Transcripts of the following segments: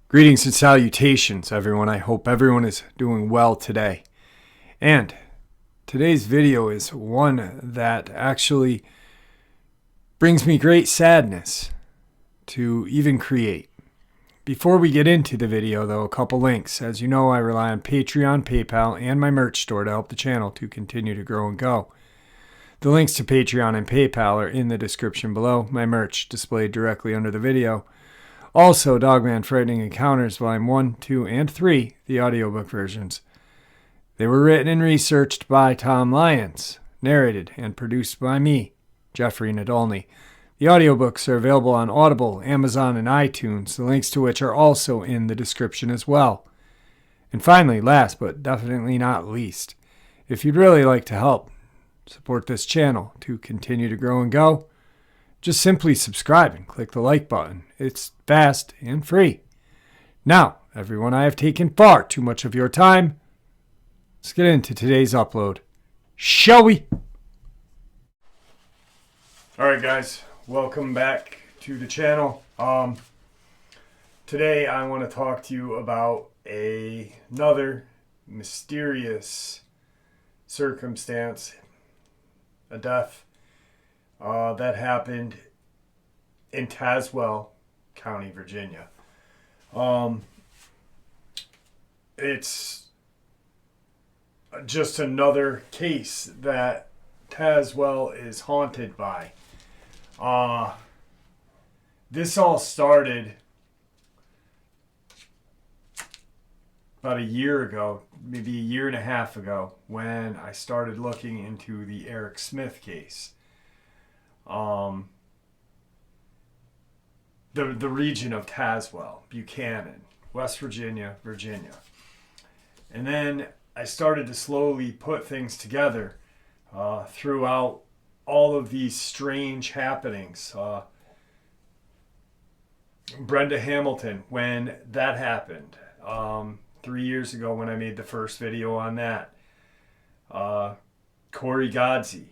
Greetings and salutations, everyone. I hope everyone is doing well today. And today's video is one that actually brings me great sadness to even create. Before we get into the video, though, a couple links. As you know, I rely on Patreon, PayPal, and my merch store to help the channel to continue to grow and go. The links to Patreon and PayPal are in the description below. My merch displayed directly under the video. Also, Dogman Frightening Encounters, Volume 1, 2, and 3, the audiobook versions. They were written and researched by Tom Lyons, narrated and produced by me, Jeffrey Nadolny. The audiobooks are available on Audible, Amazon, and iTunes, the links to which are also in the description as well. And finally, last but definitely not least, if you'd really like to help support this channel to continue to grow and go, just simply subscribe and click the like button. It's fast and free. Now, everyone, I have taken far too much of your time. Let's get into today's upload, shall we? Alright guys, welcome back to the channel. Today I want to talk to you about another mysterious circumstance, a death that happened in Tazewell County, Virginia. It's just another case that Tazewell is haunted by. This all started about a year ago, maybe a year and a half ago, when I started looking into the Eric Smith case. The region of Tazewell, Buchanan, West Virginia, Virginia. And then I started to slowly put things together throughout all of these strange happenings. Brenda Hamilton, when that happened, 3 years ago when I made the first video on that. Corey Godsey,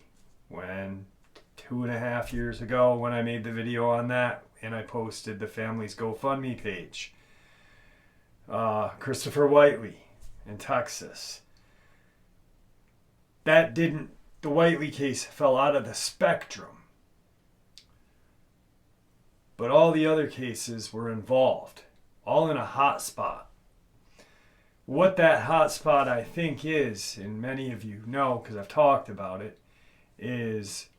when 2.5 years ago when I made the video on that and I posted the family's GoFundMe page. Christopher Whiteley in Texas. The Whiteley case fell out of the spectrum. But all the other cases were involved, all in a hot spot. What that hot spot I think is, and many of you know because I've talked about it, is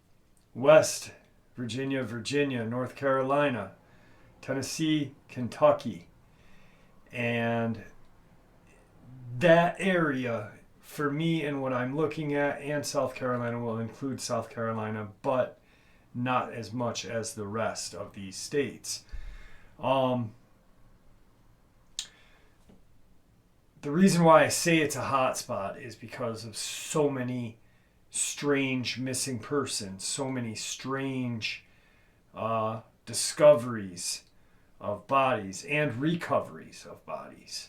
West Virginia, Virginia, North Carolina, Tennessee, Kentucky. And that area, for me and what I'm looking at, and South Carolina will include South Carolina, but not as much as the rest of these states. The reason why I say it's a hot spot is because of so many strange missing persons, so many strange discoveries of bodies and recoveries of bodies.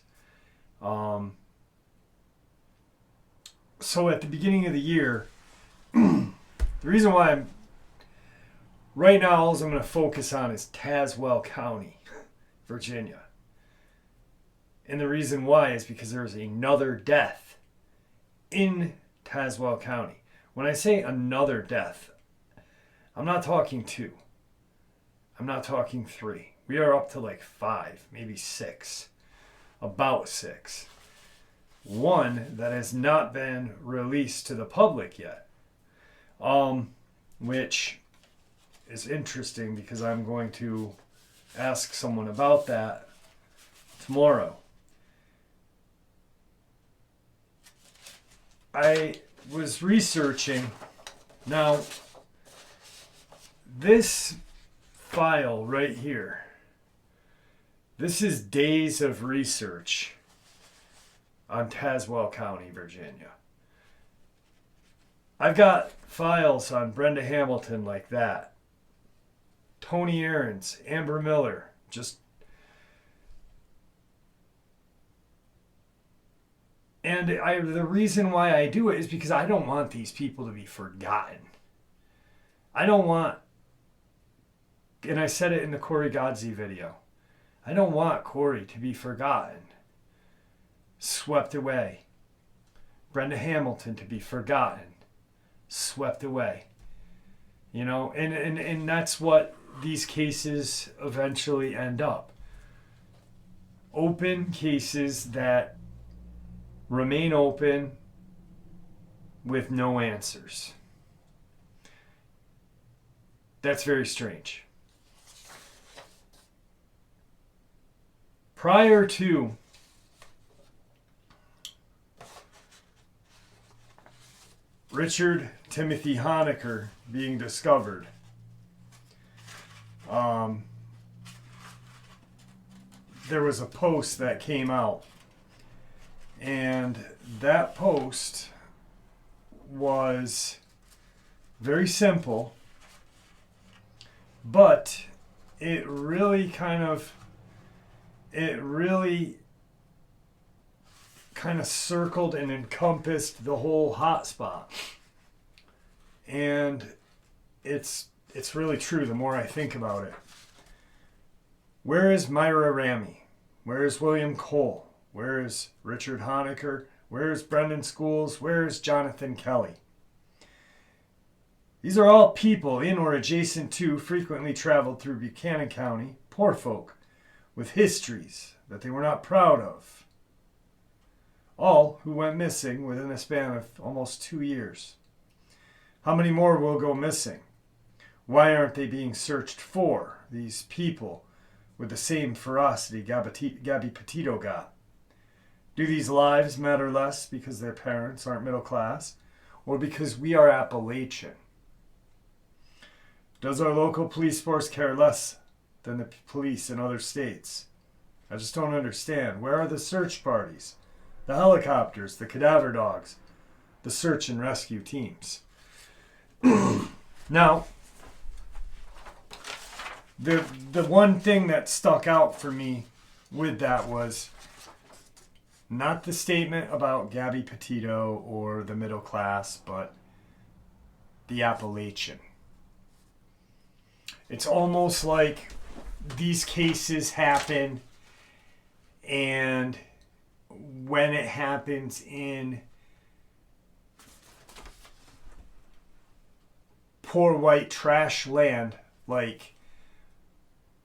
So at the beginning of the year, the reason why right now all I'm going to focus on is Tazewell County, Virginia. And the reason why is because there's another death in Tazewell County. When I say another death, I'm not talking 2. I'm not talking 3. We are up to like 5, maybe 6. About 6. One that has not been released to the public yet. Which is interesting because I'm going to ask someone about that tomorrow. I was researching. Now, this file right here, this is days of research on Tazewell County, Virginia. I've got files on Brenda Hamilton like that. Tony Aarons, Amber Miller, just And the reason why I do it is because I don't want these people to be forgotten. I don't want, and I said it in the Corey Godsey video, I don't want Corey to be forgotten, swept away. Brenda Hamilton to be forgotten, swept away. You know, and that's what these cases eventually end up. Open cases that remain open with no answers. That's very strange. Prior to Richard Timothy Honaker being discovered, there was a post that came out, and that post was very simple, but it really kind of circled and encompassed the whole hotspot. And it's really true the more I think about it. Where is Myra Ramey? Where is William Cole? Where is Richard Honaker? Where is Brendan Schools? Where is Jonathan Kelly? These are all people in or adjacent to frequently traveled through Buchanan County, poor folk, with histories that they were not proud of. All who went missing within a span of almost 2 years. How many more will go missing? Why aren't they being searched for, these people, with the same ferocity Gabby Petito got? Do these lives matter less because their parents aren't middle class, or because we are Appalachian? Does our local police force care less than the police in other states? I just don't understand. Where are the search parties, the helicopters, the cadaver dogs, the search and rescue teams? Now, the one thing that stuck out for me with that was not the statement about Gabby Petito or the middle class, but the Appalachian. It's almost like these cases happen, and when it happens in poor white trash land, like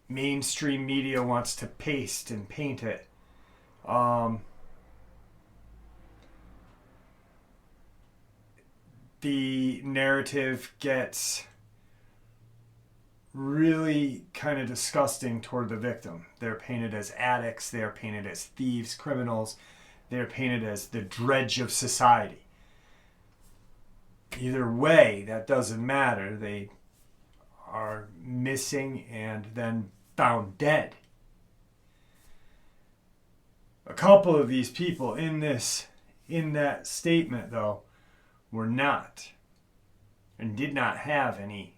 mainstream media wants to paste and paint it, the narrative gets really kind of disgusting toward the victim. They're painted as addicts, they're painted as thieves, criminals, they're painted as the dredge of society. Either way, that doesn't matter. They are missing and then found dead. A couple of these people in that statement, though, were not and did not have any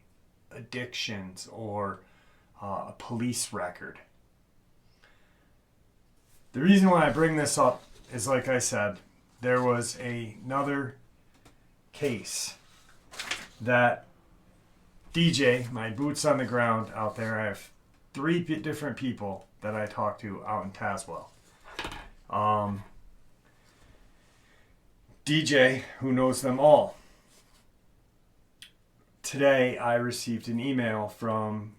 addictions or a police record. The reason why I bring this up is, like I said, there was another case that DJ, my boots on the ground out there, I have 3 different people that I talk to out in Tazewell. DJ, who knows them all. Today I received an email from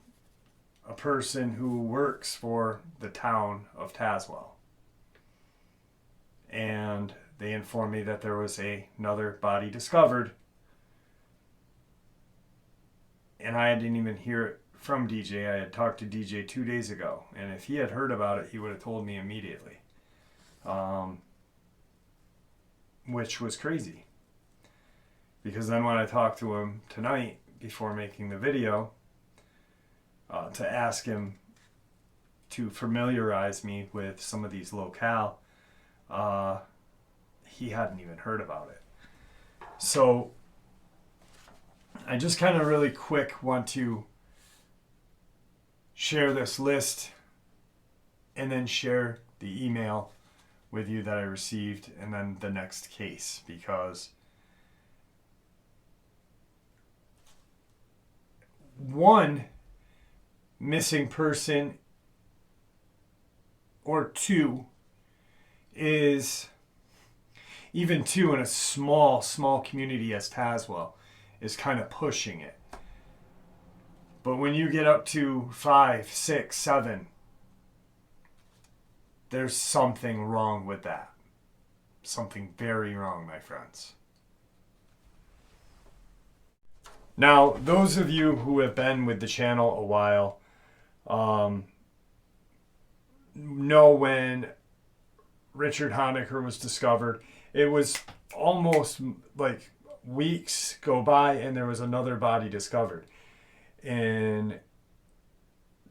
a person who works for the town of Tazewell. And they informed me that there was another body discovered. And I didn't even hear it from DJ. I had talked to DJ 2 days ago. And if he had heard about it, he would have told me immediately. Which was crazy. Because then when I talked to him tonight, before making the video, to ask him to familiarize me with some of these locale, he hadn't even heard about it. So I just kind of really quick want to share this list and then share the email with you that I received, and then the next case, because one missing person or two is, even two in a small community as Tazewell, is kind of pushing it. But when you get up to 5, 6, 7, there's something wrong with that. Something very wrong, my friends. Now, those of you who have been with the channel a while know when Richard Honaker was discovered, it was almost like weeks go by and there was another body discovered in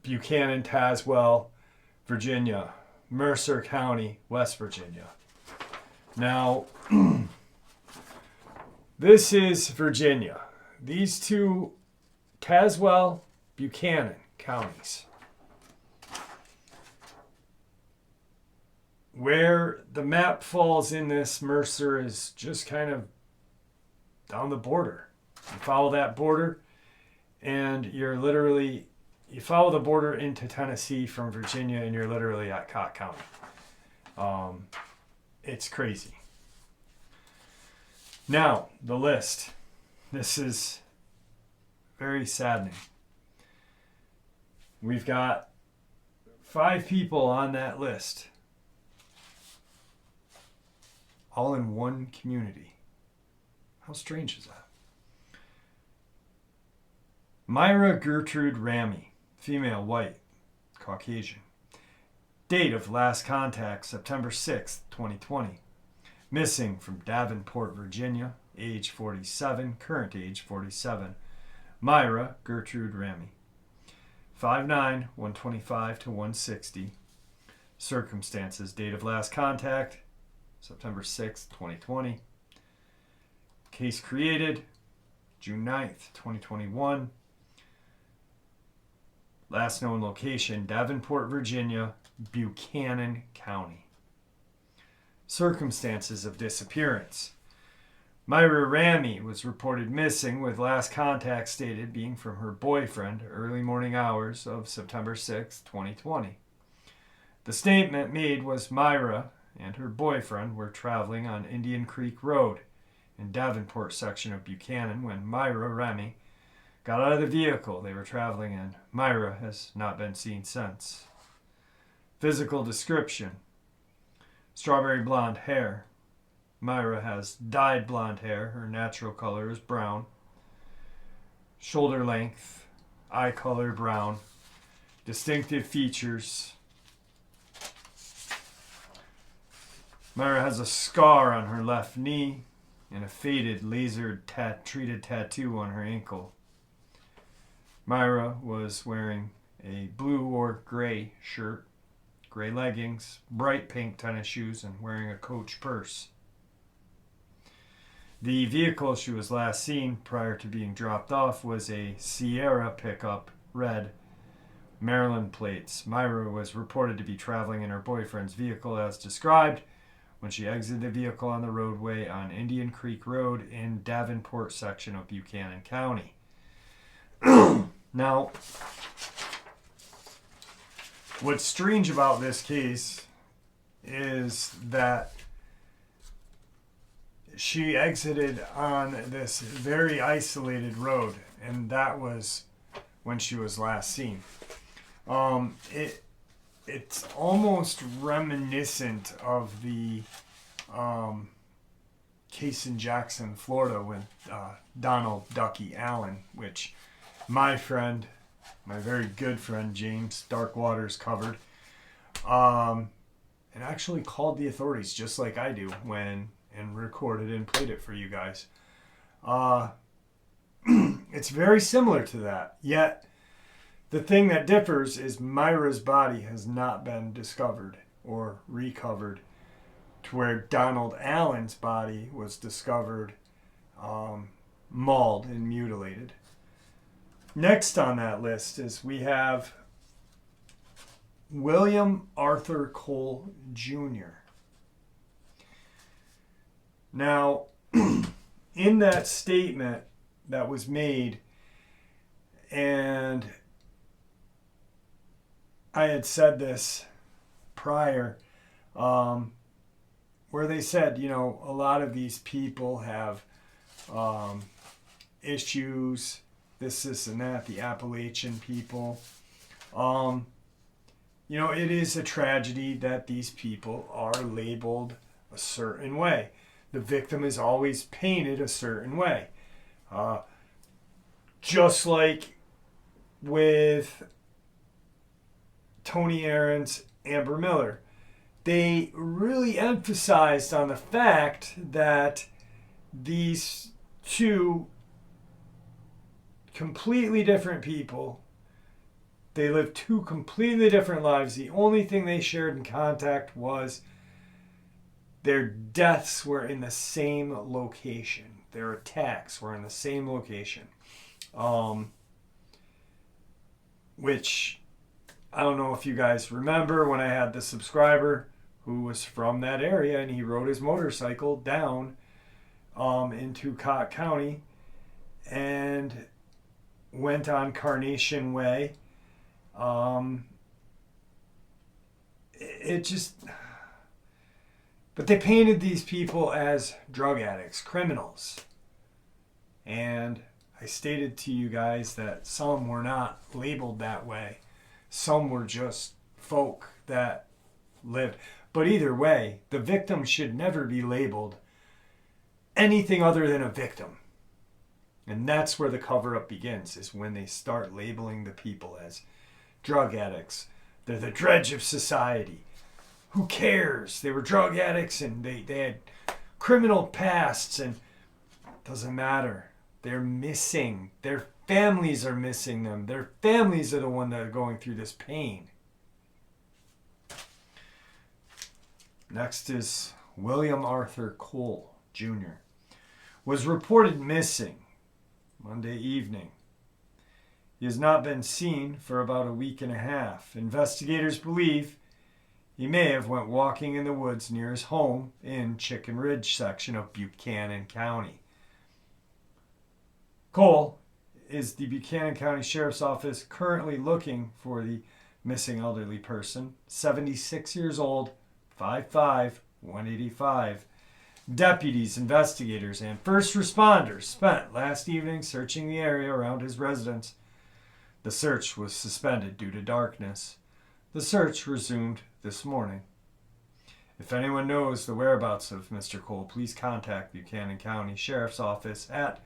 Buchanan, Tazewell, Virginia, Mercer County, West Virginia. Now, this is Virginia. These two, Tazewell, Buchanan counties. Where the map falls in this, Mercer is just kind of down the border. You follow that border, and you're literally, you follow the border into Tennessee from Virginia, and you're literally at Cott County. It's crazy. Now, the list. This is very saddening. We've got 5 people on that list, all in one community. How strange is that? Myra Gertrude Ramey, female, white, Caucasian. Date of last contact, September 6th, 2020. Missing from Davenport, Virginia, age 47, current age 47. Myra Gertrude Ramey. 5'9", 125 to 160. Circumstances, date of last contact, September 6th, 2020. Case created June 9th, 2021. Last known location, Davenport, Virginia, Buchanan County. Circumstances of disappearance. Myra Ramey was reported missing, with last contact stated being from her boyfriend early morning hours of September 6, 2020. The statement made was Myra and her boyfriend were traveling on Indian Creek Road in Davenport section of Buchanan when Myra Ramey got out of the vehicle they were traveling in. Myra has not been seen since. Physical description. Strawberry blonde hair. Myra has dyed blonde hair. Her natural color is brown. Shoulder length. Eye color brown. Distinctive features. Myra has a scar on her left knee and a faded laser treated tattoo on her ankle. Myra was wearing a blue or gray shirt, gray leggings, bright pink tennis shoes, and wearing a Coach purse. The vehicle she was last seen prior to being dropped off was a Sierra pickup, red, Maryland plates. Myra was reported to be traveling in her boyfriend's vehicle as described when she exited the vehicle on the roadway on Indian Creek Road in Davenport section of Buchanan County. Now, what's strange about this case is that she exited on this very isolated road, and that was when she was last seen. It's almost reminiscent of the case in Jackson, Florida with Donald Ducky Allen, which my friend, my very good friend James Darkwaters covered, and actually called the authorities just like I do and recorded and played it for you guys. It's very similar to that, yet the thing that differs is Myra's body has not been discovered or recovered to where Donald Allen's body was discovered mauled and mutilated. Next on that list is we have William Arthur Cole Jr. Now, in that statement that was made, and I had said this prior, where they said, you know, a lot of these people have issues, this, and that, the Appalachian people. You know, it is a tragedy that these people are labeled a certain way. The victim is always painted a certain way. Just like with Tony Aaron's Amber Miller, they really emphasized on the fact that these two completely different people, they lived two completely different lives. The only thing they shared in contact was their deaths were in the same location. Their attacks were in the same location. Which, I don't know if you guys remember when I had the subscriber who was from that area, and he rode his motorcycle down into Cott County and went on Carnation Way. It just... But they painted these people as drug addicts, criminals. And I stated to you guys that some were not labeled that way. Some were just folk that lived. But either way, the victim should never be labeled anything other than a victim. And that's where the cover-up begins, is when they start labeling the people as drug addicts. They're the dredge of society. Who cares? They were drug addicts and they had criminal pasts, and it doesn't matter. They're missing. Their families are missing them. Their families are the one that are going through this pain. Next is William Arthur Cole, Jr. was reported missing Monday evening. He has not been seen for about a week and a half. Investigators believe he may have went walking in the woods near his home in Chicken Ridge section of Buchanan County. Cole is the Buchanan County Sheriff's Office currently looking for the missing elderly person, 76 years old, 5'5", 185. Deputies, investigators, and first responders spent last evening searching the area around his residence. The search was suspended due to darkness. The search resumed this morning. If anyone knows the whereabouts of Mr. Cole, please contact Buchanan County Sheriff's Office at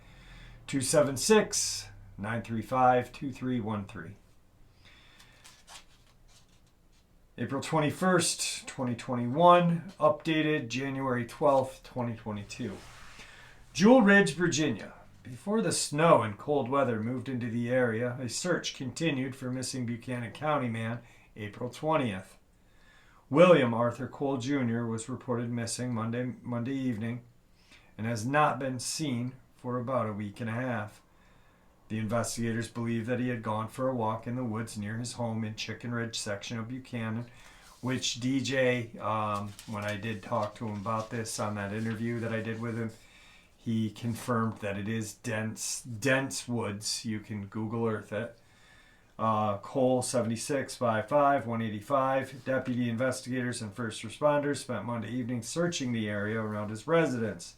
276-935-2313. April 21st, 2021, updated January 12th, 2022. Jewel Ridge, Virginia. Before the snow and cold weather moved into the area, a search continued for missing Buchanan County man April 20th. William Arthur Cole Jr. was reported missing Monday evening and has not been seen for about a week and a half. The investigators believe that he had gone for a walk in the woods near his home in Chicken Ridge section of Buchanan, which DJ, when I did talk to him about this on that interview that I did with him, he confirmed that it is dense woods. You can Google Earth it. Cole, 76, 5'5", 185. Deputy investigators and first responders spent Monday evening searching the area around his residence.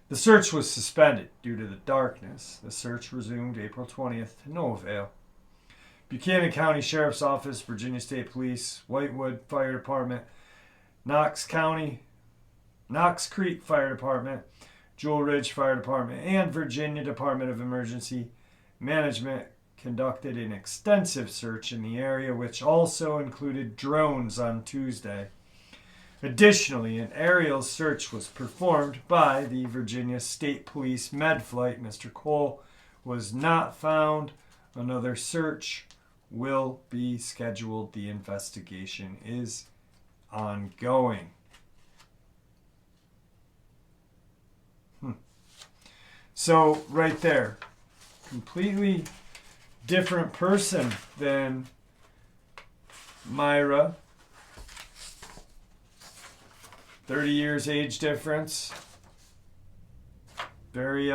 The search was suspended due to the darkness. The search resumed April 20th to no avail. Buchanan County Sheriff's Office, Virginia State Police, Whitewood Fire Department, Knox Creek Fire Department, Jewel Ridge Fire Department, and Virginia Department of Emergency Management conducted an extensive search in the area, which also included drones on Tuesday. Additionally, an aerial search was performed by the Virginia State Police Med Flight. Mr. Cole was not found. Another search will be scheduled. The investigation is ongoing. So, right there, completely different person than Myra. 30 years age difference. very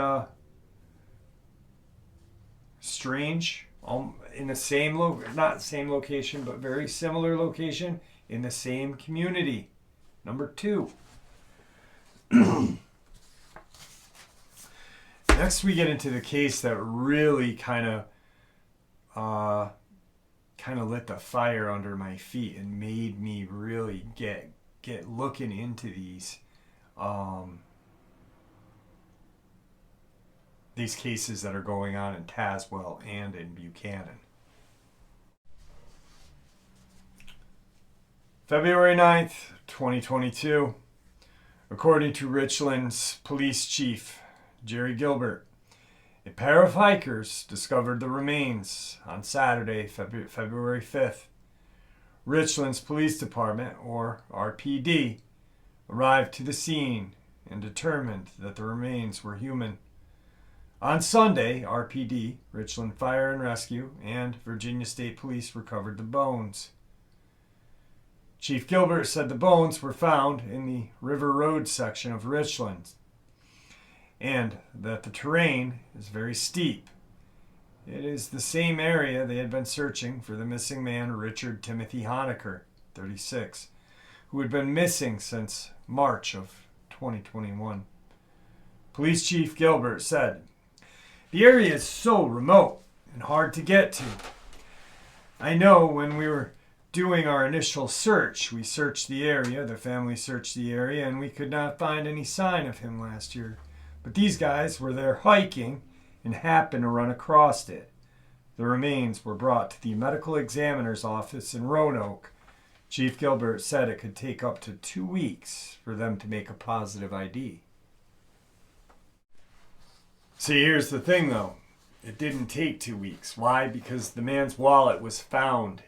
strange. In the same not same location, but very similar location in the same community. Number 2. Next, we get into the case that really kind of lit the fire under my feet and made me really get looking into these cases that are going on in Tazewell and in Buchanan. February 9th, 2022. According to Richland's police chief, Jerry Gilbert, a pair of hikers discovered the remains on Saturday, February 5th. Richland's police department, or RPD, arrived to the scene and determined that the remains were human. On Sunday, RPD, Richland Fire and Rescue, and Virginia State Police recovered the bones. Chief Gilbert said the bones were found in the River Road section of Richland, and that the terrain is very steep. It is the same area they had been searching for the missing man, Richard Timothy Honaker, 36, who had been missing since March of 2021. Police Chief Gilbert said, "The area is so remote and hard to get to. I know when we were doing our initial search, we searched the area, the family searched the area, and we could not find any sign of him last year. But these guys were there hiking and happened to run across it. The remains were brought to the medical examiner's office in Roanoke. Chief Gilbert said it could take up to 2 weeks for them to make a positive ID." See, here's the thing though. It didn't take 2 weeks. Why? Because the man's wallet was found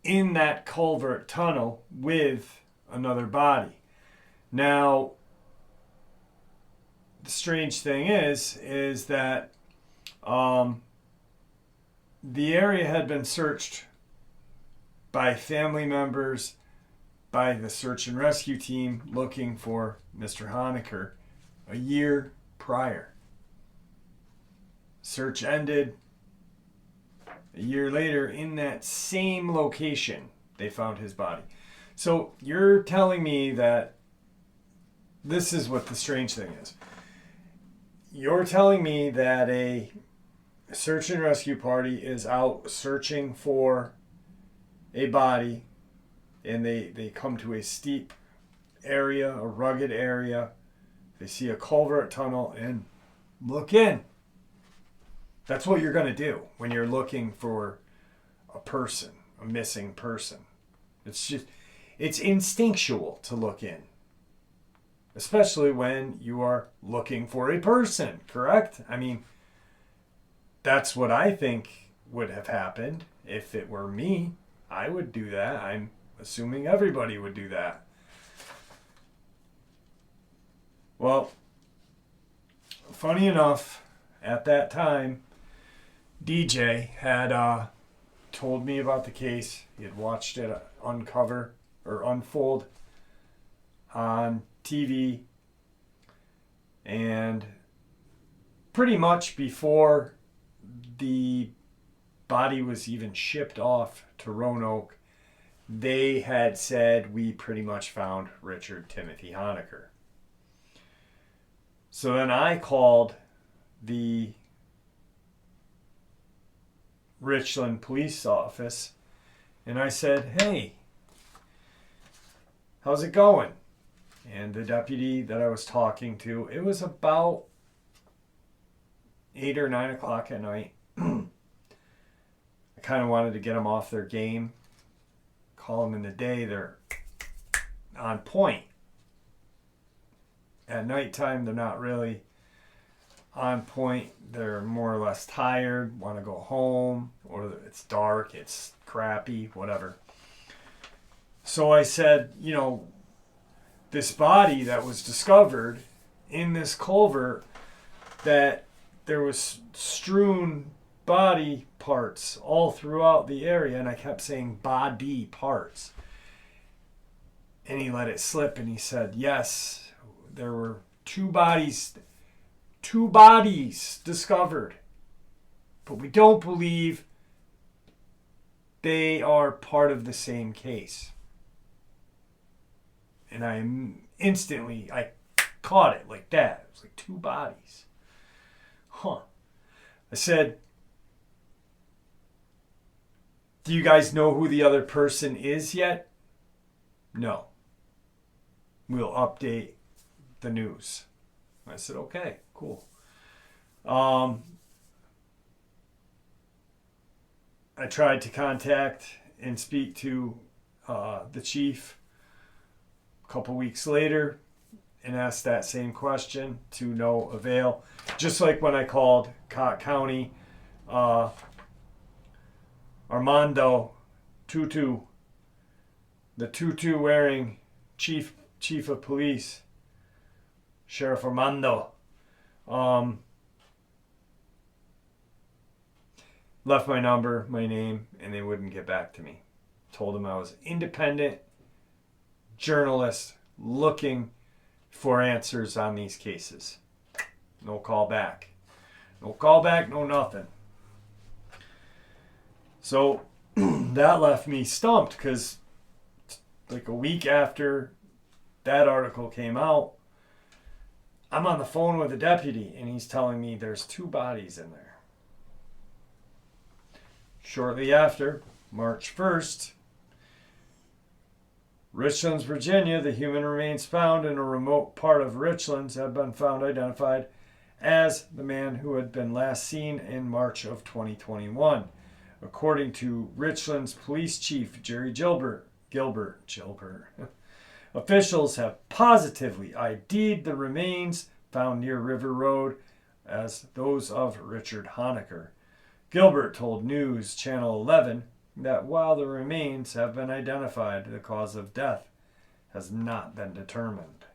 in that culvert tunnel with another body. Now, the strange thing is that the area had been searched by family members, by the search and rescue team looking for Mr. Honaker a year prior. Search ended. A year later, in that same location, they found his body. So you're telling me that this is what the strange thing is. You're telling me that a search and rescue party is out searching for a body, and they come to a steep area, a rugged area. They see a culvert tunnel and look in. That's what you're going to do when you're looking for a person, a missing person. It's instinctual to look in, especially when you are looking for a person, correct? I mean, that's what I think would have happened if it were me. I would do that. I'm assuming everybody would do that. Well, funny enough, at that time, DJ had told me about the case. He had watched it unfold on TV, and pretty much before the body was even shipped off to Roanoke, they had said, "We pretty much found Richard Timothy Honaker." So then I called the Richland police office and I said, "Hey, how's it going?" And the deputy that I was talking to, it was about 8 or 9 o'clock at night. I kind of wanted to get them off their game. Call them in the day, they're on point. At nighttime, they're not really on point. They're more or less tired, want to go home, or it's dark, it's crappy, whatever. So I said, this body that was discovered in this culvert, that there was strewn body parts all throughout the area, and I kept saying body parts. And he let it slip and he said, yes, there were 2 bodies 2 bodies discovered. But we don't believe they are part of the same case. And I caught it like that. It was like 2 bodies. Huh. I said, do you guys know who the other person is yet? No. We'll update the news. I said, okay, cool. I tried to contact and speak to the chief a couple weeks later and asked that same question to no avail. Just like when I called Cott County, Armando Tutu, the tutu wearing chief of police, Sheriff Armando, left my number, my name, and they wouldn't get back to me. Told them I was an independent journalist looking for answers on these cases. No call back. No call back, no nothing. So that left me stumped because like a week after that article came out, I'm on the phone with a deputy and he's telling me there's 2 bodies in there. Shortly after, March 1st, Richlands, Virginia, the human remains found in a remote part of Richlands have been identified as the man who had been last seen in March of 2021. According to Richlands Police Chief Jerry Gilbert. Officials have positively ID'd the remains found near River Road as those of Richard Honaker. Gilbert told News Channel 11 that while the remains have been identified, the cause of death has not been determined.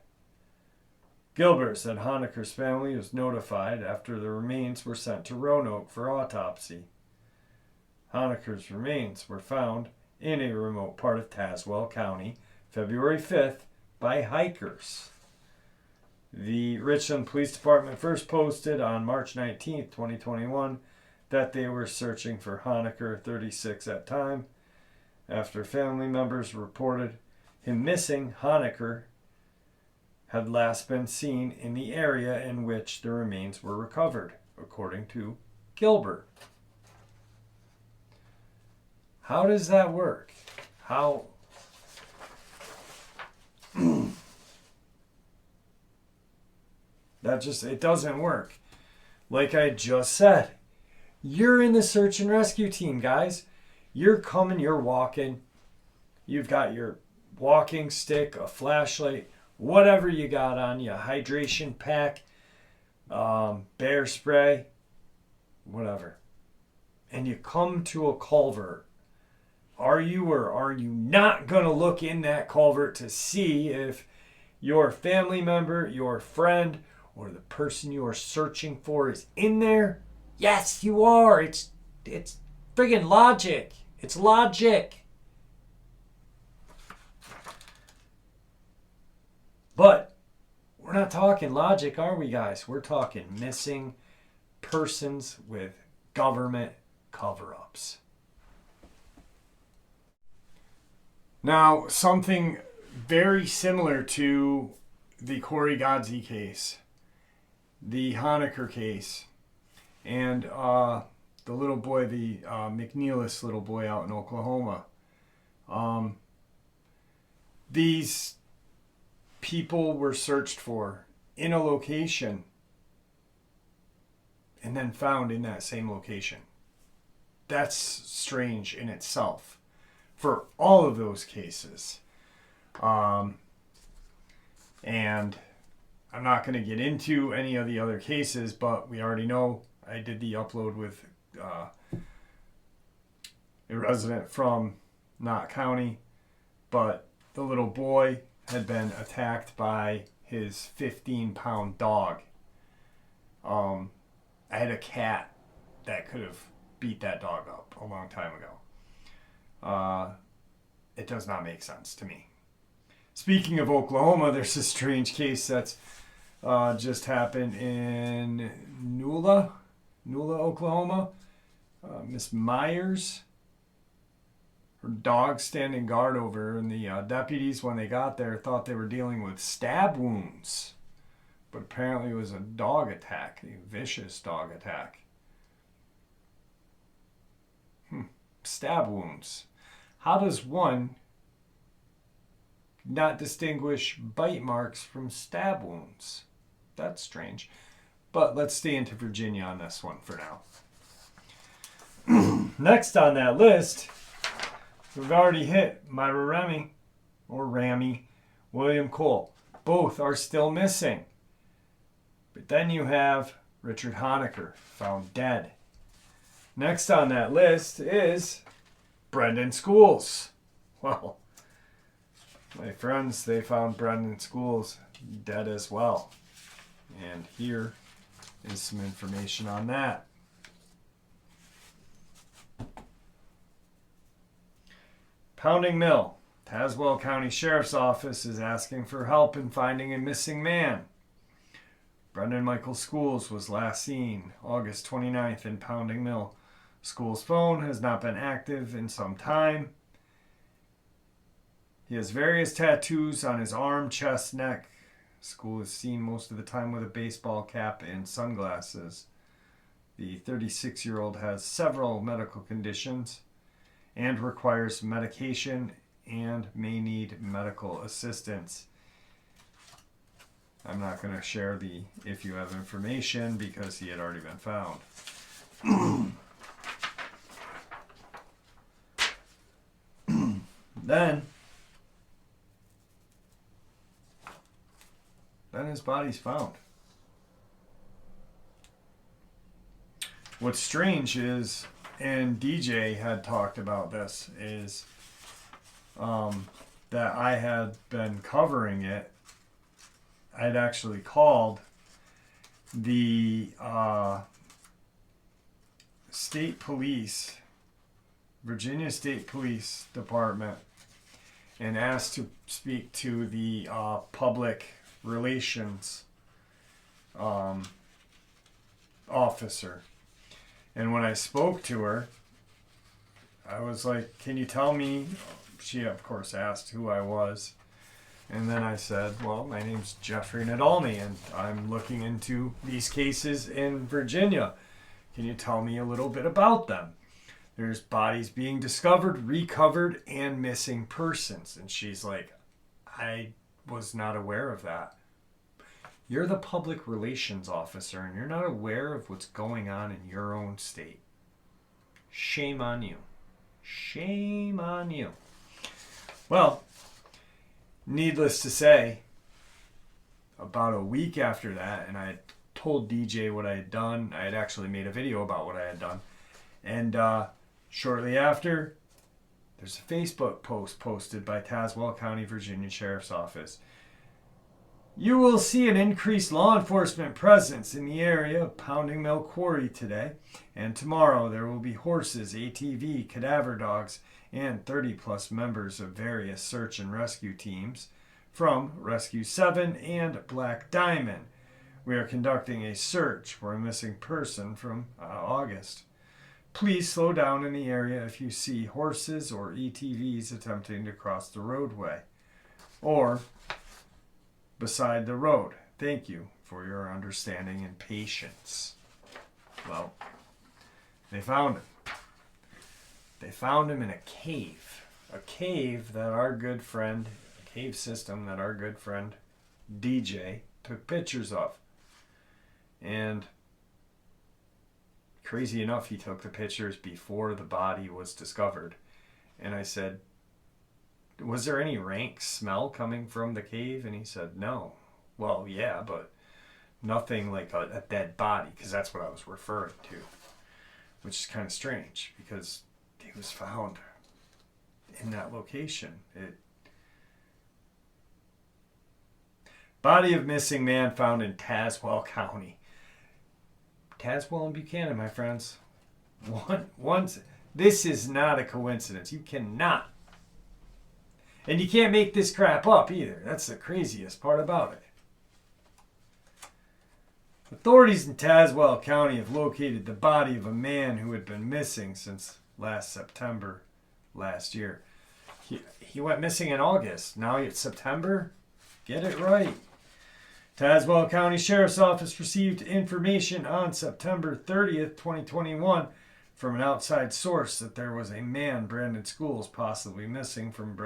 Gilbert said Honaker's family was notified after the remains were sent to Roanoke for autopsy. Honaker's remains were found in a remote part of Tazewell County, February 5th, by hikers. The Richland Police Department first posted on March 19th, 2021, that they were searching for Honaker, 36 at time. After family members reported him missing, Honaker had last been seen in the area in which the remains were recovered, according to Gilbert. How does that work? How? It doesn't work. Like I just said, you're in the search and rescue team, guys. You're coming, you're walking. You've got your walking stick, a flashlight, whatever you got on you, a hydration pack, bear spray, whatever. And you come to a culvert. Are you or are you not going to look in that culvert to see if your family member, your friend, or the person you are searching for is in there? Yes, you are. It's friggin' logic. It's logic. But we're not talking logic, are we, guys? We're talking missing persons with government cover-ups. Now, something very similar to the Corey Godsey case, the Honaker case, and the little boy, the McNeilis little boy out in Oklahoma. These people were searched for in a location and then found in that same location. That's strange in itself for all of those cases. And I'm not going to get into any of the other cases, but we already know I did the upload with a resident from Knott County, but the little boy had been attacked by his 15-pound dog. I had a cat that could have beat that dog up a long time ago. It does not make sense to me. Speaking of Oklahoma, there's a strange case that's just happened in Nula, Oklahoma. Miss Myers, her dog standing guard over her, and the deputies, when they got there, thought they were dealing with stab wounds. But apparently it was a dog attack, a vicious dog attack. Stab wounds. How does one not distinguish bite marks from stab wounds? That's strange. But let's stay into Virginia on this one for now. Next on that list, we've already hit Myra Remy, or Rammy, William Cole. Both are still missing. But then you have Richard Honaker, found dead. Next on that list is Brendan Schools. Well, my friends, they found Brendan Schools dead as well. And here is some information on that. Pounding Mill. Tazewell County Sheriff's Office is asking for help in finding a missing man. Brendan Michael Schools was last seen August 29th in Pounding Mill. Schools' phone has not been active in some time. He has various tattoos on his arm, chest, neck. School is seen most of the time with a baseball cap and sunglasses. The 36-year-old has several medical conditions and requires medication and may need medical assistance. I'm not going to share the if you have information because he had already been found. Then his body's found. What's strange is, and DJ had talked about this, is that I had been covering it. I'd actually called the state police, Virginia State Police Department, and asked to speak to the public relations officer. And when I spoke to her, I was like, can you tell me? She, of course, asked who I was. And then I said, well, my name's Jeffrey Nadolny, and I'm looking into these cases in Virginia. Can you tell me a little bit about them? There's bodies being discovered, recovered, and missing persons. And she's like, I was not aware of that. You're the public relations officer, and you're not aware of what's going on in your own state. Shame on you. Shame on you. Well, needless to say, about a week after that, and I had told DJ what I had done. I had actually made a video about what I had done. And shortly after, there's a Facebook post posted by Tazewell County, Virginia Sheriff's Office. You will see an increased law enforcement presence in the area of Pounding Mill Quarry today, and tomorrow there will be horses, ATV, cadaver dogs, and 30-plus members of various search and rescue teams from Rescue 7 and Black Diamond. We are conducting a search for a missing person from August. Please slow down in the area if you see horses or ATVs attempting to cross the roadway or beside the road. Thank you for your understanding and patience. Well, they found him. They found him in a cave. A cave that our good friend, a cave system that our good friend DJ took pictures of. And crazy enough, he took the pictures before the body was discovered. And I said, was there any rank smell coming from the cave? And he said, no. Well, yeah, but nothing like a dead body, because that's what I was referring to, which is kind of strange because he was found in that location. Body of missing man found in Tazewell County. Tazewell and Buchanan, my friends. This is not a coincidence. You cannot. And you can't make this crap up either. That's the craziest part about it. Authorities in Tazewell County have located the body of a man who had been missing since last September last year. He went missing in August. Now it's September? Get it right. Tazewell County Sheriff's Office received information on September 30th, 2021 from an outside source that there was a man, Brandon Schools, possibly missing from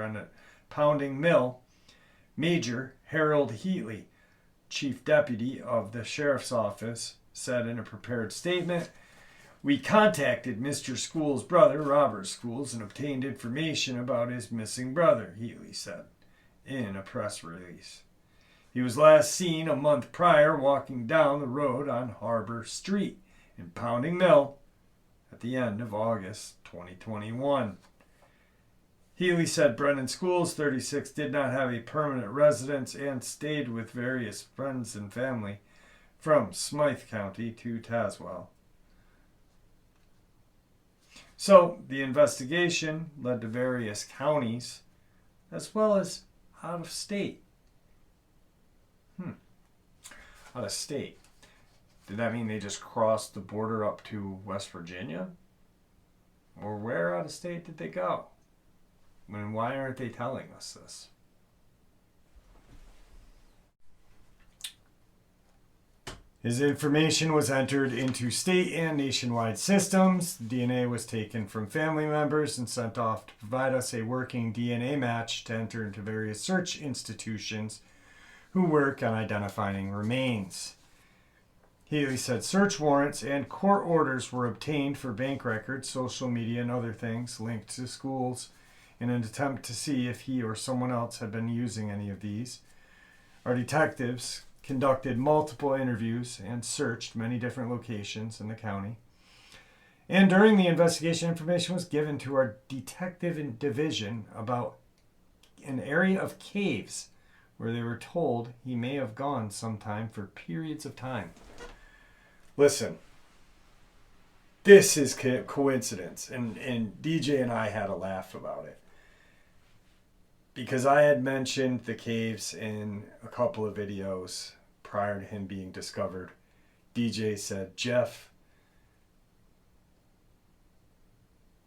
Pounding Mill. Major Harold Heatley, Chief Deputy of the Sheriff's Office, said in a prepared statement, "We contacted Mr. Schools' brother, Robert Schools, and obtained information about his missing brother," Heatley said in a press release. He was last seen a month prior walking down the road on Harbor Street in Pounding Mill at the end of August 2021. Heatley said Brendan Schools, 36, did not have a permanent residence and stayed with various friends and family from Smythe County to Tazewell. So, the investigation led to various counties as well as out of state. Out of state. Did that mean they just crossed the border up to West Virginia? Or where out of state did they go? And why aren't they telling us this? His information was entered into state and nationwide systems. DNA was taken from family members and sent off to provide us a working DNA match to enter into various search institutions who work on identifying remains. Heatley said search warrants and court orders were obtained for bank records, social media, and other things linked to Schools in an attempt to see if he or someone else had been using any of these. Our detectives conducted multiple interviews and searched many different locations in the county. And during the investigation, information was given to our detective division about an area of caves where they were told he may have gone sometime for periods of time. Listen, this is coincidence, and DJ and I had a laugh about it. Because I had mentioned the caves in a couple of videos prior to him being discovered. DJ said, "Jeff,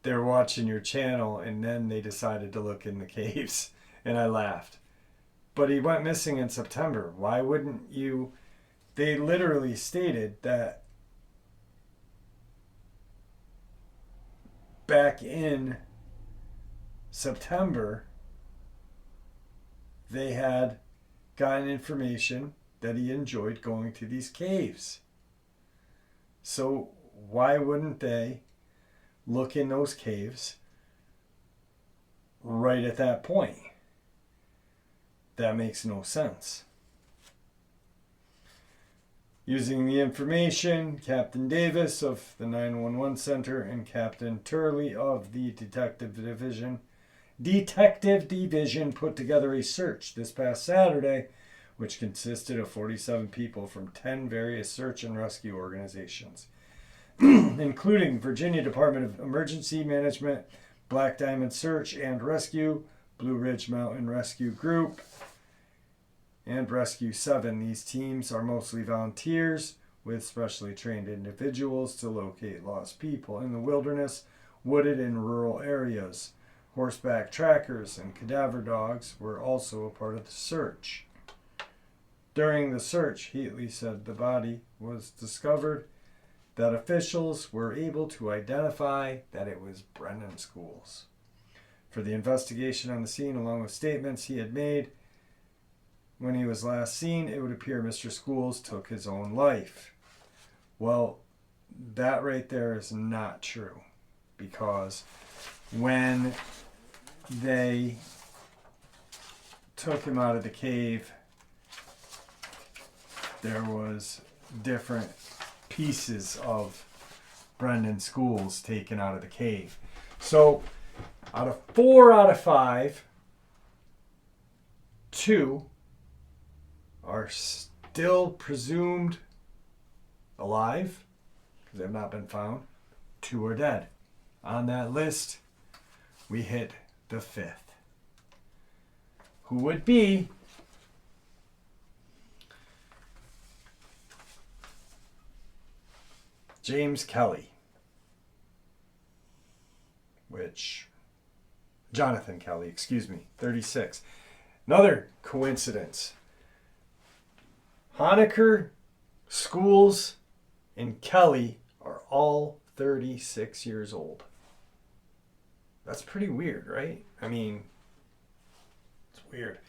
they're watching your channel," and then they decided to look in the caves, and I laughed. But he went missing in September. Why wouldn't you? They literally stated that back in September, they had gotten information that he enjoyed going to these caves. So why wouldn't they look in those caves right at that point? That makes no sense. Using the information, Captain Davis of the 911 Center and Captain Turley of the Detective Division put together a search this past Saturday, which consisted of 47 people from 10 various search and rescue organizations, including Virginia Department of Emergency Management, Black Diamond Search and Rescue, Blue Ridge Mountain Rescue Group, and Rescue 7. These teams are mostly volunteers with specially trained individuals to locate lost people in the wilderness, wooded and rural areas. Horseback trackers and cadaver dogs were also a part of the search. During the search, Heatley said the body was discovered, that officials were able to identify that it was Brendan Schools. For the investigation on the scene, along with statements he had made when he was last seen, it would appear Mr. Schools took his own life. Well, that right there is not true, because when they took him out of the cave, there was different pieces of Brendan Schools taken out of the cave. So out of 4 out of 5, 2 are still presumed alive because they have not been found. 2 are dead. On that list, we hit the 5th, who would be James Kelly, Jonathan Kelly, 36. Another coincidence. Honaker, Schools, and Kelly are all 36 years old. That's pretty weird, right? I mean, it's weird.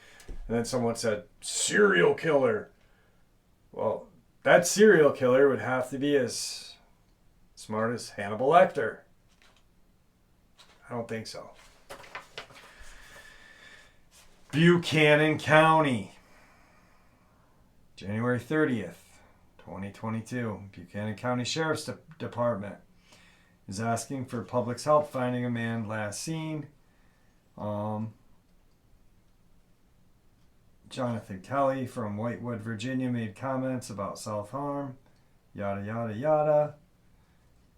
And then someone said, serial killer. Well, that serial killer would have to be as smart as Hannibal Lecter. I don't think so. Buchanan County, January 30th, 2022. Buchanan County Sheriff's Department is asking for public's help finding a man last seen. Jonathan Kelly from Whitewood, Virginia made comments about self-harm, yada, yada, yada.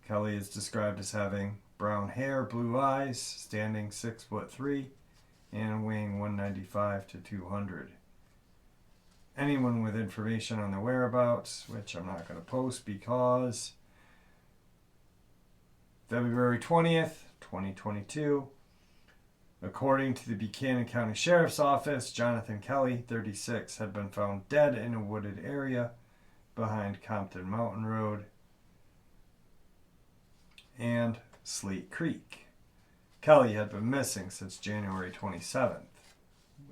Kelly is described as having brown hair, blue eyes, standing 6'3", and weighing 195 to 200. Anyone with information on the whereabouts, which I'm not going to post because February 20th, 2022, according to the Buchanan County Sheriff's Office, Jonathan Kelly, 36, had been found dead in a wooded area behind Compton Mountain Road and Slate Creek. Kelly had been missing since January 27th,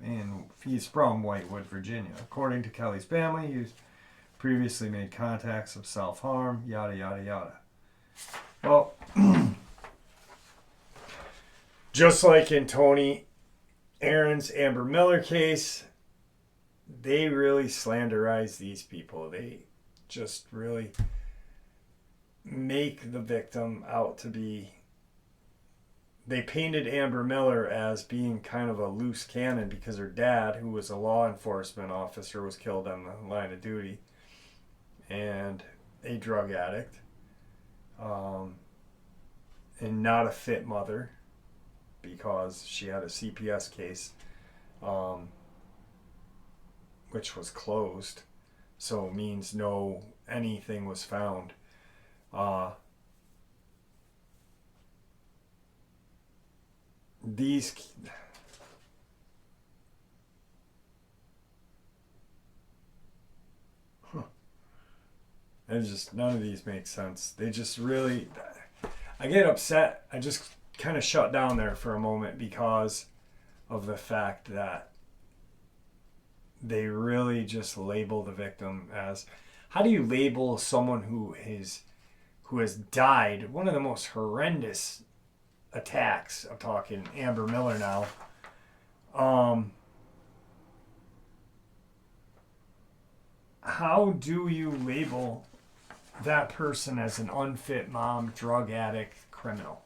and he's from Whitewood, Virginia. According to Kelly's family, he's previously made contacts of self-harm, yada, yada, yada. Well, just like in Tony Aaron's Amber Miller case, they really slanderize these people. They just really make the victim out to be... They painted Amber Miller as being kind of a loose cannon because her dad, who was a law enforcement officer, was killed on the line of duty, and a drug addict, and not a fit mother because she had a CPS case, which was closed, so it means no anything was found. These and just none of these make sense. They just really, I get upset. I just kind of shut down there for a moment because of the fact that they really just label the victim as, how do you label someone who has died? One of the most horrendous attacks. I'm talking Amber Miller now. How do you label that person as an unfit mom, drug addict, criminal?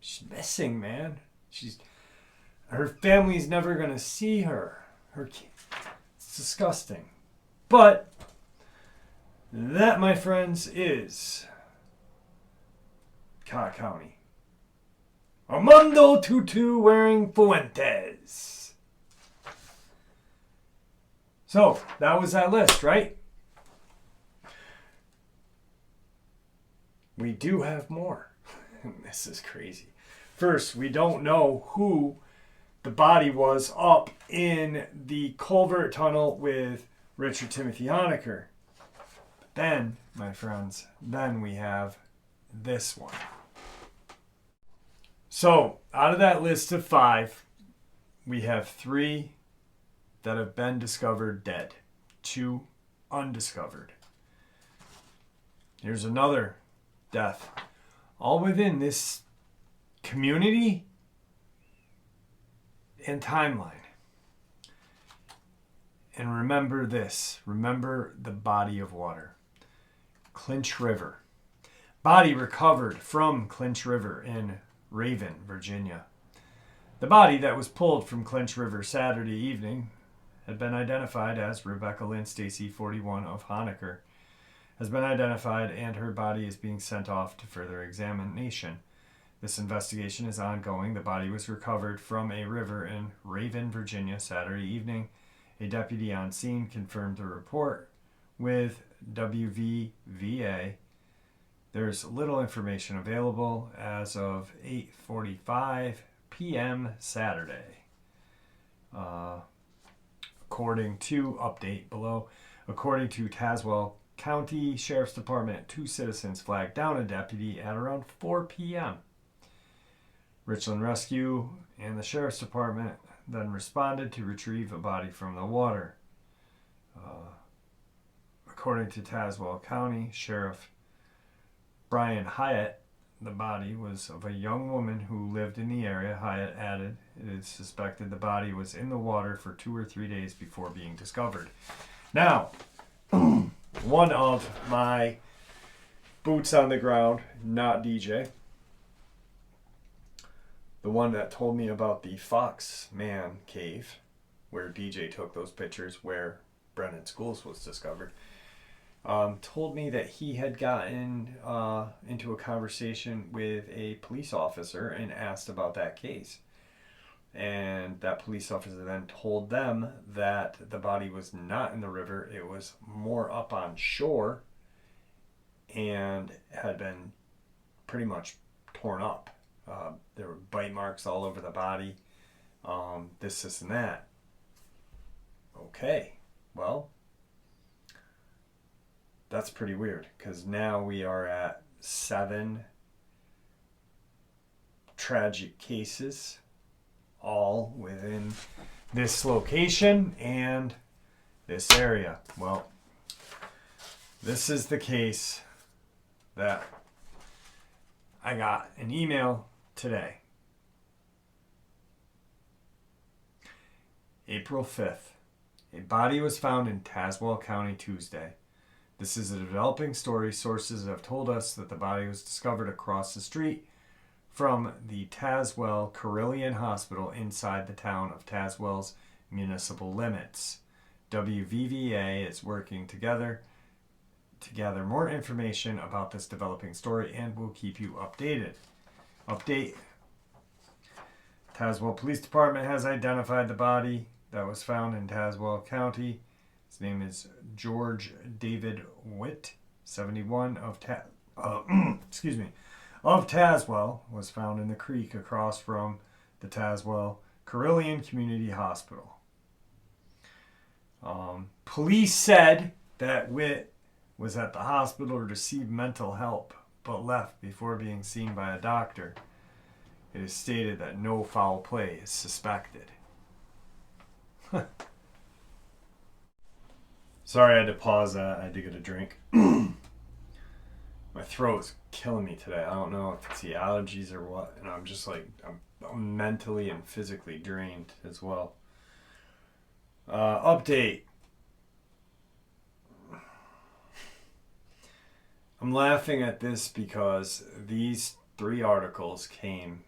She's missing, man. Her family's never gonna see her. It's disgusting. But that, my friends, is Cobb County. Armando Tutu wearing Fuentes. So, that was that list, right? We do have more. This is crazy. First, we don't know who the body was up in the culvert tunnel with Richard Timothy Honaker. But then, my friends, we have this one. So, out of that list of 5, we have 3 that have been discovered dead, 2 undiscovered. Here's another death, all within this community and timeline. And remember this, remember the body of water. Clinch River. Body recovered from Clinch River in Raven, Virginia. The body that was pulled from Clinch River Saturday evening had been identified as Rebecca Lynn Stacy, 41, of Honaker, has been identified, and her body is being sent off to further examination. This investigation is ongoing. The body was recovered from a river in Raven, Virginia, Saturday evening. A deputy on scene confirmed the report with WVVA. There's little information available as of 8:45 p.m. Saturday. According to Tazewell County Sheriff's Department, 2 citizens flagged down a deputy at around 4 p.m. Richland Rescue and the Sheriff's Department then responded to retrieve a body from the water. According to Tazewell County Sheriff Brian Hyatt, the body was of a young woman who lived in the area. Hyatt added it is suspected the body was in the water for 2 or 3 days before being discovered. Now, one of my boots on the ground, not DJ, the one that told me about the Fox Man cave, where DJ took those pictures where Brennan Schools was discovered, told me that he had gotten into a conversation with a police officer and asked about that case. And that police officer then told them that the body was not in the river. It was more up on shore and had been pretty much torn up. There were bite marks all over the body, this, and that. Okay, well, that's pretty weird, because now we are at 7 tragic cases, all within this location and this area. Well, this is the case that I got an email today. April 5th. A body was found in Tazewell County Tuesday. This is a developing story. Sources have told us that the body was discovered across the street from the Tazewell Carilion Hospital inside the town of Tazewell's municipal limits. WVVA is working together to gather more information about this developing story and will keep you updated. Update. Tazewell Police Department has identified the body that was found in Tazewell County. His name is George David Witt, 71 of Tazewell, was found in the creek across from the Tazewell Carilion Community Hospital. Police said that Witt was at the hospital to receive mental help, but left before being seen by a doctor. It is stated that no foul play is suspected. Sorry I had to pause that. I had to get a drink. My throat is killing me today. I don't know if it's the allergies or what. And I'm just like, I'm mentally and physically drained as well. Update. I'm laughing at this because these 3 articles came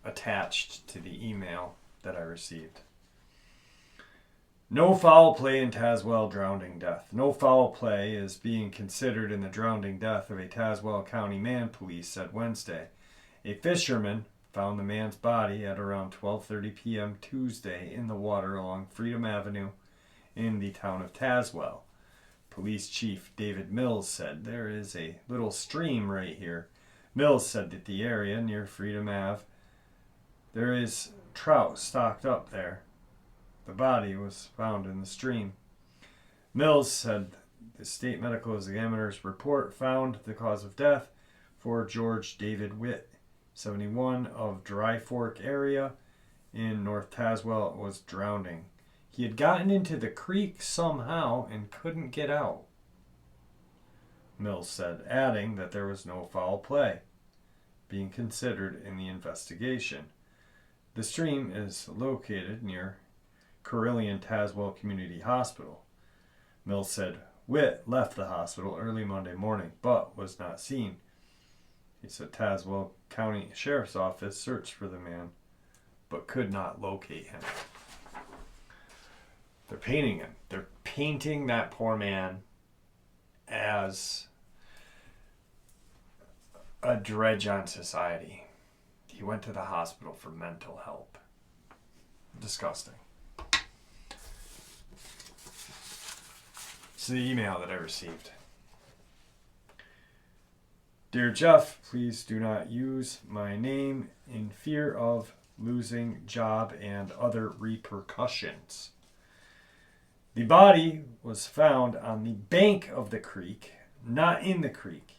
attached to the email that I received. No foul play in Tazewell drowning death. No foul play is being considered in the drowning death of a Tazewell County man, police said Wednesday. A fisherman found the man's body at around 12:30 p.m. Tuesday in the water along Freedom Avenue in the town of Tazewell. Police Chief David Mills said, "There is a little stream right here." Mills said that the area near Freedom Ave, there is trout stocked up there. The body was found in the stream. Mills said the state medical examiner's report found the cause of death for George David Witt, 71 of Dry Fork area in North Tazewell, was drowning. He had gotten into the creek somehow and couldn't get out, Mills said, adding that there was no foul play being considered in the investigation. The stream is located near Carilion Tazewell Community Hospital. Mills said Witt left the hospital early Monday morning, but was not seen. He said Tazewell County Sheriff's Office searched for the man, but could not locate him. They're painting him. They're painting that poor man as a dredge on society. He went to the hospital for mental help. Disgusting. It's the email that I received. Dear Jeff, please do not use my name in fear of losing job and other repercussions. The body was found on the bank of the creek, not in the creek.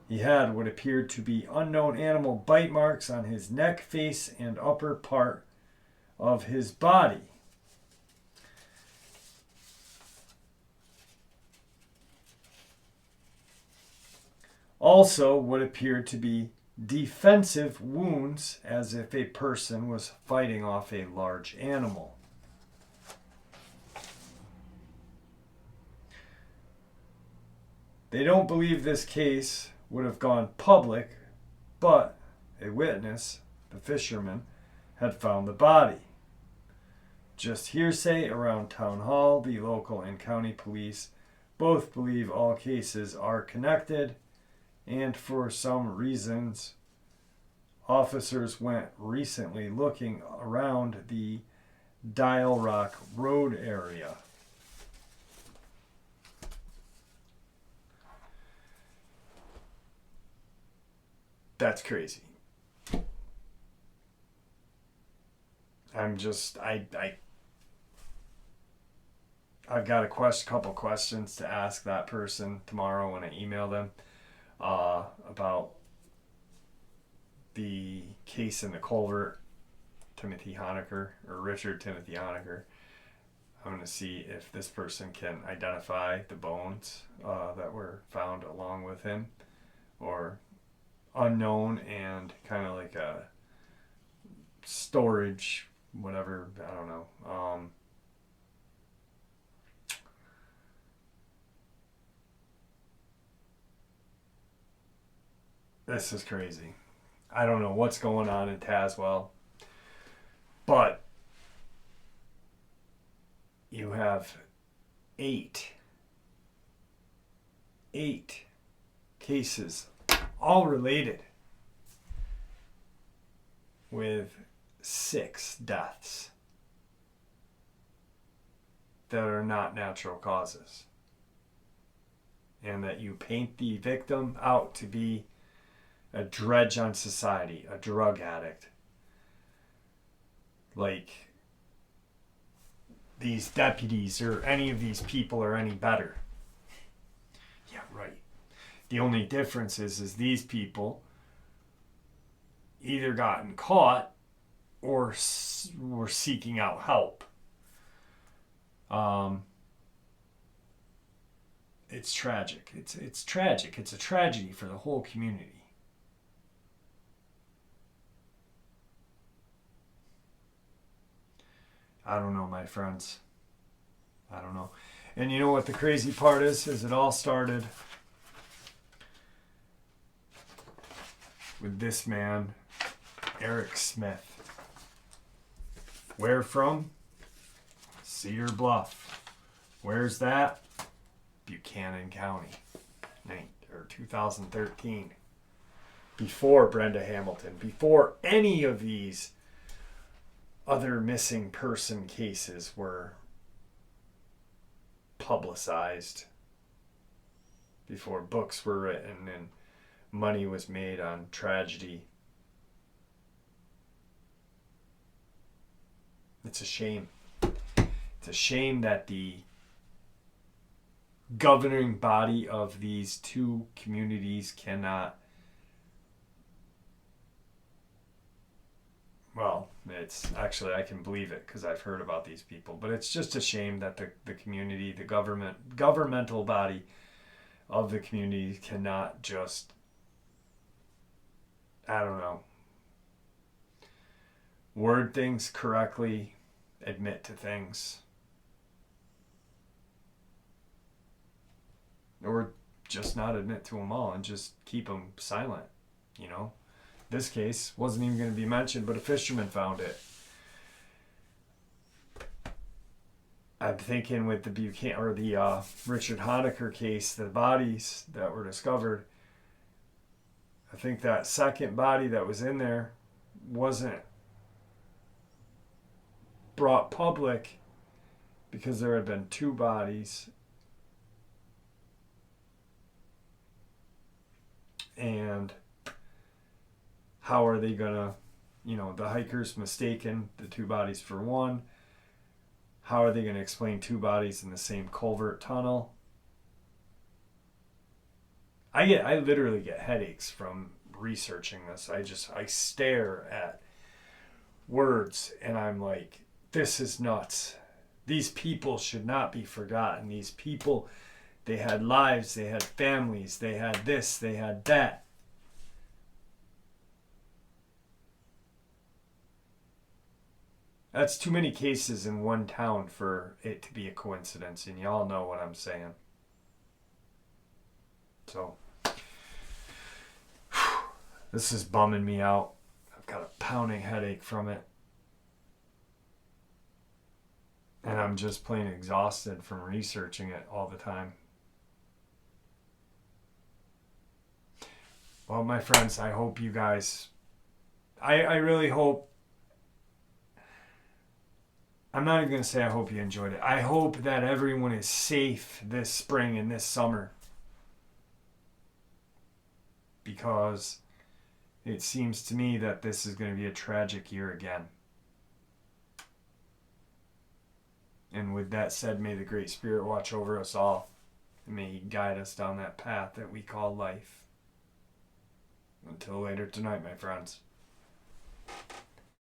He had what appeared to be unknown animal bite marks on his neck, face, and upper part of his body. Also, what appeared to be defensive wounds, as if a person was fighting off a large animal. They don't believe this case would have gone public, but a witness, the fisherman, had found the body. Just hearsay around town hall, the local and county police both believe all cases are connected, and for some reasons, officers went recently looking around the Dial Rock Road area. That's crazy. I've got a couple questions to ask that person tomorrow when I email them about the case in the culvert, Timothy Honaker, or Richard Timothy Honaker. I'm going to see if this person can identify the bones that were found along with him, or unknown and kind of like a storage, whatever, I don't know. This is crazy. I don't know what's going on in Tazewell, but you have eight cases, all related, with 6 deaths that are not natural causes, and that you paint the victim out to be a dredge on society, a drug addict. Like these deputies or any of these people are any better. Yeah, right. The only difference is these people either gotten caught or were seeking out help. It's tragic. It's tragic. It's a tragedy for the whole community. I don't know, my friends. I don't know. And you know what the crazy part is it all started with this man, Eric Smith. Where from? Cedar Bluff. Where's that? Buchanan County. 2013. Before Brenda Hamilton. Before any of these other missing person cases were publicized. Before books were written and money was made on tragedy. It's a shame. It's a shame that the governing body of these two communities cannot, well, it's actually, I can believe it because I've heard about these people, but it's just a shame that the community, the governmental body of the community cannot just, I don't know, word things correctly, admit to things, or just not admit to them all and just keep them silent, you know. This case wasn't even going to be mentioned, but a fisherman found it. I'm thinking with the Buchanan or the Richard Honaker case, the bodies that were discovered, I think that second body that was in there wasn't brought public because there had been 2 bodies, and how are they gonna, the hikers mistaken the 2 bodies for 1. How are they going to explain 2 bodies in the same culvert tunnel? I literally get headaches from researching this. I stare at words and I'm like, this is nuts. These people should not be forgotten. These people, they had lives, they had families, they had this, they had that. That's too many cases in one town for it to be a coincidence, and y'all know what I'm saying. So, this is bumming me out. I've got a pounding headache from it. And I'm just plain exhausted from researching it all the time. Well, my friends, I hope you guys, I really hope, I'm not even going to say I hope you enjoyed it. I hope that everyone is safe this spring and this summer. Because it seems to me that this is going to be a tragic year again. And with that said, may the Great Spirit watch over us all. And may He guide us down that path that we call life. Until later tonight, my friends.